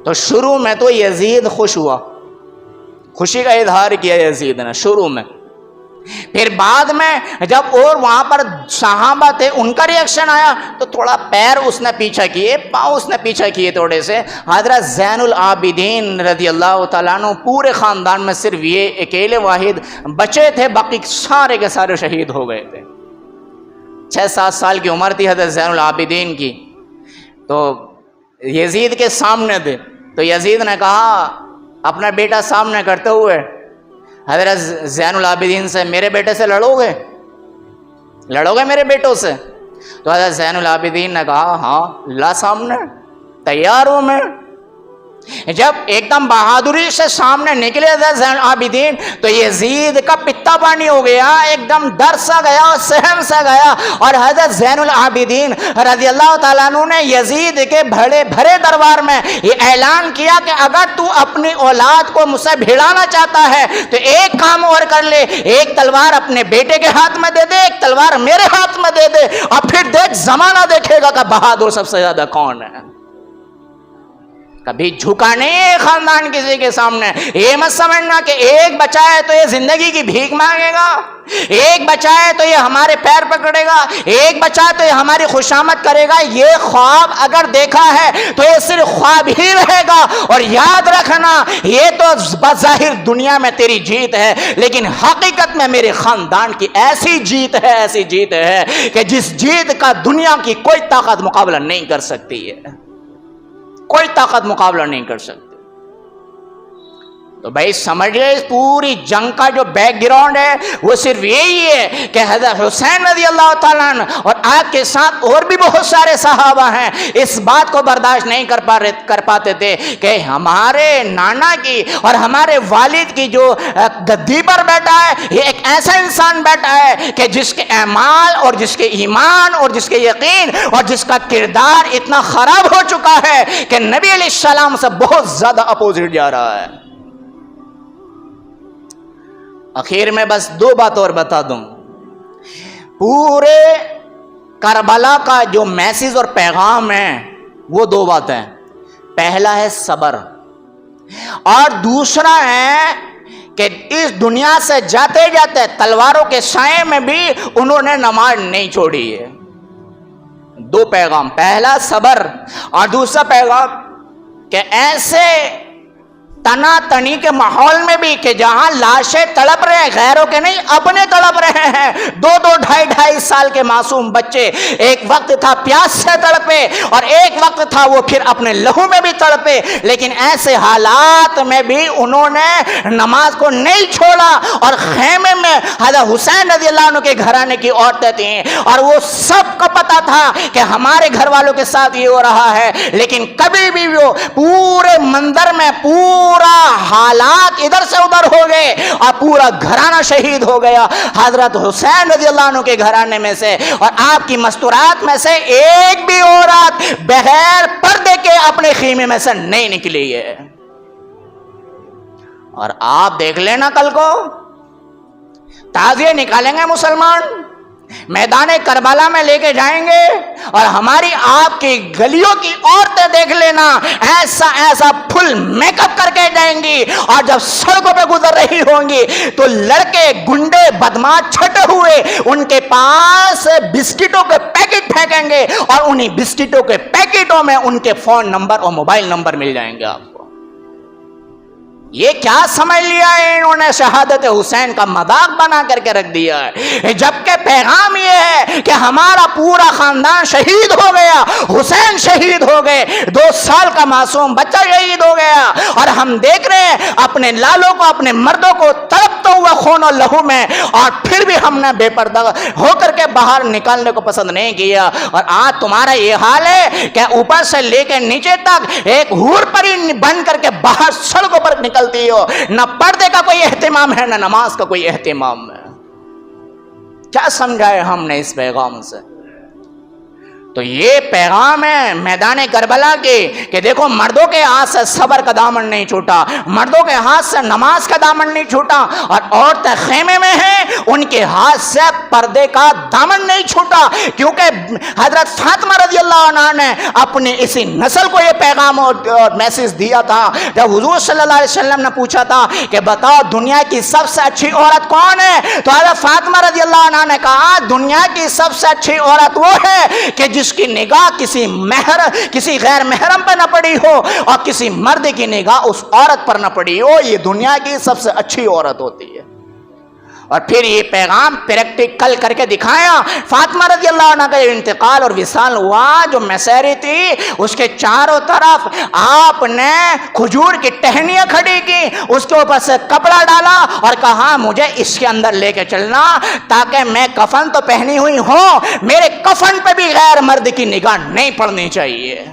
Speaker 1: تو شروع میں تو یزید خوش ہوا, خوشی کا اظہار کیا یزید نے شروع میں. پھر بعد میں جب اور وہاں پر صحابہ تھے ان کا ریئیکشن آیا تو تھوڑا پیر اس نے پیچھا کیے, پاؤں اس نے پیچھا کیے تھوڑے سے. حضرت زین العابدین رضی اللہ تعالیٰ عنہ پورے خاندان میں صرف یہ اکیلے واحد بچے تھے, باقی سارے کے سارے شہید ہو گئے تھے. 6-7 سال کی عمر تھی حضرت زین العابدین کی. تو یزید کے سامنے تھے, تو یزید نے کہا اپنا بیٹا سامنے کرتے ہوئے حضرت زین العابدین سے, میرے بیٹے سے لڑو گے میرے بیٹوں سے؟ تو حضرت زین العابدین نے کہا ہاں لا سامنے, تیار ہوں میں. جب ایک دم بہادری سے سامنے نکلے حضرت زین العابدین تو یزید کا پتا پانی ہو گیا, ایک دم ڈر سا گیا اور سہم سا گیا. اور حضرت زین العابدین رضی اللہ تعالیٰ عنہ نے یزید کے بھرے دربار میں یہ اعلان کیا کہ اگر تو اپنی اولاد کو مجھ سے بھڑانا چاہتا ہے تو ایک کام اور کر لے, ایک تلوار اپنے بیٹے کے ہاتھ میں دے دے, ایک تلوار میرے ہاتھ میں دے دے, اور پھر دیکھ زمانہ دیکھے گا کہ بہادر سب سے زیادہ کون ہے. کبھی جھکا نہیں ہے خاندان کسی کے سامنے. یہ مت سمجھنا کہ ایک بچہ ہے تو یہ زندگی کی بھیک مانگے گا, ایک بچہ ہے تو یہ ہمارے پیر پکڑے گا, ایک بچہ ہے تو یہ ہماری خوشامد کرے گا. یہ خواب اگر دیکھا ہے تو یہ صرف خواب ہی رہے گا. اور یاد رکھنا یہ تو بظاہر دنیا میں تیری جیت ہے, لیکن حقیقت میں میرے خاندان کی ایسی جیت ہے, ایسی جیت ہے کہ جس جیت کا دنیا کی کوئی طاقت مقابلہ نہیں کر سکتی ہے, کوئی طاقت مقابلہ نہیں کر سکتی. تو بھائی سمجھے اس پوری جنگ کا جو بیک گراؤنڈ ہے وہ صرف یہی ہے کہ حضرت حسین رضی اللہ تعالیٰ عنہ اور آپ کے ساتھ اور بھی بہت سارے صحابہ ہیں اس بات کو برداشت نہیں کر پاتے تھے کہ ہمارے نانا کی اور ہمارے والد کی جو گدی پر بیٹھا ہے یہ ایک ایسا انسان بیٹھا ہے کہ جس کے اعمال اور جس کے ایمان اور جس کے یقین اور جس کا کردار اتنا خراب ہو چکا ہے کہ نبی علیہ السلام سے بہت زیادہ اپوزٹ جا رہا ہے. آخر میں بس دو بات اور بتا دوں. پورے کربلا کا جو میسج اور پیغام ہے وہ دو باتیں. پہلا ہے صبر, اور دوسرا ہے کہ اس دنیا سے جاتے جاتے تلواروں کے سائے میں بھی انہوں نے نماز نہیں چھوڑی ہے. دو پیغام, پہلا صبر اور دوسرا پیغام کہ ایسے تنا تنی کے ماحول میں بھی کہ جہاں لاشیں تڑپ رہے ہیں, غیروں کے نہیں اپنے تڑپ رہے ہیں, 2-2 سال کے معصوم بچے ایک وقت تھا پیاس سے تڑپے اور ایک وقت تھا وہ پھر اپنے لہو میں بھی تڑپے, لیکن ایسے حالات میں بھی انہوں نے نماز کو نہیں چھوڑا. اور خیمے میں حضرت حسین رضی اللہ عنہ کے گھرانے کی عورتیں تھیں اور وہ سب کو پتا تھا کہ ہمارے گھر والوں کے ساتھ یہ ہو رہا ہے, لیکن کبھی بھی وہ پورے منظر میں پورا حالات ادھر سے ادھر ہو گئے اور پورا گھرانہ شہید ہو گیا. حضرت حسین رضی اللہ عنہ کے گھرانے میں سے اور آپ کی مستورات میں سے ایک بھی عورت بغیر پردے کے اپنے خیمے میں سے نہیں نکلی ہے. اور آپ دیکھ لینا کل کو تعزیے نکالیں گے مسلمان, میدان کربلا میں لے کے جائیں گے اور ہماری آپ کی گلیوں کی عورتیں دیکھ لینا ایسا ایسا فل میک اپ کر کے جائیں گی, اور جب سڑکوں پہ گزر رہی ہوں گی تو لڑکے گنڈے بدماش چھٹے ہوئے ان کے پاس بسکٹوں کے پیکٹ پھینکیں گے اور انہی بسکٹوں کے پیکٹوں میں ان کے فون نمبر اور موبائل نمبر مل جائیں گے آپ کو. یہ کیا سمجھ لیا ہے انہوں نے, شہادت حسین کا مذاق بنا کر کے رکھ دیا ہے, جبکہ پیغام یہ ہے کہ ہمارا پورا خاندان شہید ہو گیا, حسین شہید ہو گئے, 2 سال کا معصوم بچہ شہید ہو گیا, اور ہم دیکھ رہے ہیں اپنے لالوں کو اپنے مردوں کو تڑپتا ہوا خون اور لہو میں, اور پھر بھی ہم نے بے پردہ ہو کر کے باہر نکالنے کو پسند نہیں کیا. اور آج تمہارا یہ حال ہے کہ اوپر سے لے کے نیچے تک ایک حور پری بن کر کے باہر سڑکوں پر نکلتی ہو, نہ پردے کا کوئی اہتمام ہے نہ نماز کا کوئی اہتمام ہے. کیا سمجھائے ہم نے اس پیغام سے؟ تو یہ پیغام ہے میدان کربلا کے کہ دیکھو مردوں کے ہاتھ سے صبر کا دامن نہیں چھوٹا, مردوں کے ہاتھ سے نماز کا دامن نہیں چھوٹا, اور عورتیں خیمے میں ہیں ان کے ہاتھ سے پردے کا دامن نہیں چھوٹا. کیونکہ حضرت فاطمہ رضی اللہ عنہ نے اپنی اسی نسل کو یہ پیغام اور میسج دیا تھا. جب حضور صلی اللہ علیہ وسلم نے پوچھا تھا کہ بتاؤ دنیا کی سب سے اچھی عورت کون ہے, تو حضرت فاطمہ رضی اللہ عنہ نے کہا دنیا کی سب سے اچھی عورت وہ ہے کہ جس کی نگاہ کسی غیر محرم پر نہ پڑی ہو اور کسی مرد کی نگاہ اس عورت پر نہ پڑی ہو, یہ دنیا کی سب سے اچھی عورت ہوتی ہے. اور پھر یہ پیغام پریکٹیکل کر کے دکھایا. فاطمہ رضی اللہ عنہ کا انتقال اور وصال ہوا, جو مسیری تھی اس کے چاروں طرف آپ نے کھجور کی ٹہنیاں کھڑی کی, اس کے اوپر سے کپڑا ڈالا اور کہا مجھے اس کے اندر لے کے چلنا تاکہ میں کفن تو پہنی ہوئی ہوں, میرے کفن پہ بھی غیر مرد کی نگاہ نہیں پڑنی چاہیے.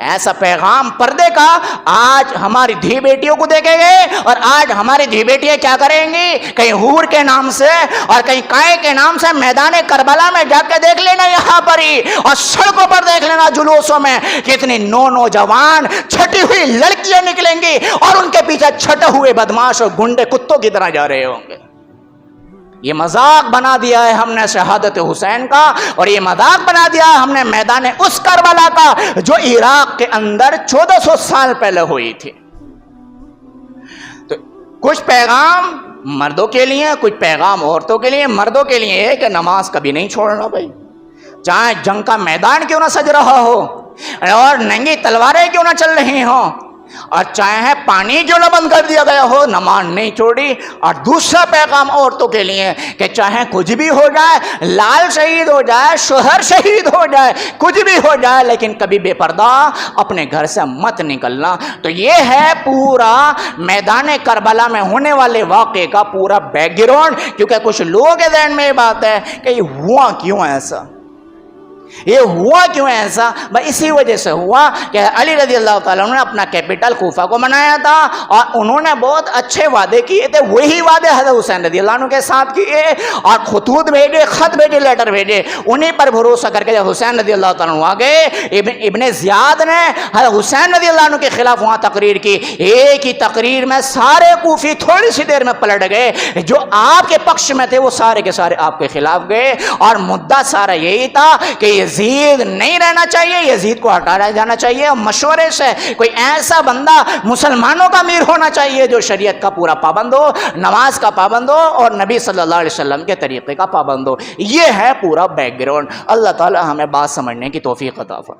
Speaker 1: ایسا پیغام پردے کا آج ہماری دھی بیٹیوں کو دیکھے گئے, اور آج ہماری دھی بیٹیاں کیا کریں گی, کہیں حور کے نام سے اور کہیں کائے کے نام سے میدان کربلا میں جا کے دیکھ لینا یہاں پر ہی, اور سڑکوں پر دیکھ لینا جلوسوں میں کتنی نوجوان چھٹی ہوئی لڑکیاں نکلیں گی اور ان کے پیچھے چھٹے ہوئے بدماش اور گنڈے کتوں کی طرح جا رہے ہوں گے. یہ مذاق بنا دیا ہے ہم نے شہادت حسین کا، اور یہ مذاق بنا دیا ہے ہم نے میدان اس کربلا کا جو عراق کے اندر 1400 سال پہلے ہوئی تھی۔ تو کچھ پیغام مردوں کے لیے، کچھ پیغام عورتوں کے لیے۔ مردوں کے لیے ہے کہ نماز کبھی نہیں چھوڑنا بھائی، چاہے جنگ کا میدان کیوں نہ سج رہا ہو اور ننگی تلواریں کیوں نہ چل رہی ہوں، اور چاہے پانی کیوں نہ بند کر دیا گیا ہو، نماز نہیں چھوڑی۔ اور دوسرا پیغام عورتوں کے لیے کہ چاہے کچھ بھی ہو جائے، لال شہید ہو جائے، شوہر شہید ہو جائے، کچھ بھی ہو جائے، لیکن کبھی بے پردہ اپنے گھر سے مت نکلنا۔ تو یہ ہے پورا میدان کربلا میں ہونے والے واقعے کا پورا بیک گراؤنڈ، کیونکہ کچھ لوگوں کے ذہن میں یہ بات ہے کہ یہ ہوا کیوں ایسا، یہ ہوا کیوں ایسا؟ بھائی اسی وجہ سے ہوا کہ علی رضی اللہ تعالیٰ نے اپنا کیپٹل کوفہ کو بنایا تھا، اور انہوں نے بہت اچھے وعدے کیے تھے، وہی وعدے حضرت حسین رضی اللہ عنہ کے ساتھ کیے، اور خطوط بھیجے، خط بھیجے، لیٹر بھیجے، انہیں پر بھروسہ کر کے جب حسین رضی اللہ تعالیٰ عنہ آگے، ابن زیاد نے حضرت حسین رضی اللہ عنہ کے خلاف وہاں تقریر کی۔ ایک ہی تقریر میں سارے کوفی تھوڑی سی دیر میں پلٹ گئے، جو آپ کے پکش میں تھے وہ سارے کے سارے آپ کے خلاف گئے، اور مدعا سارا یہی تھا کہ یزید نہیں رہنا چاہیے، یزید کو ہٹایا جانا چاہیے، اور مشورے سے کوئی ایسا بندہ مسلمانوں کا امیر ہونا چاہیے جو شریعت کا پورا پابند ہو، نماز کا پابند ہو، اور نبی صلی اللہ علیہ وسلم کے طریقے کا پابند ہو۔ یہ ہے پورا بیک گراؤنڈ۔ اللہ تعالی ہمیں بات سمجھنے کی توفیق عطا فرمائے۔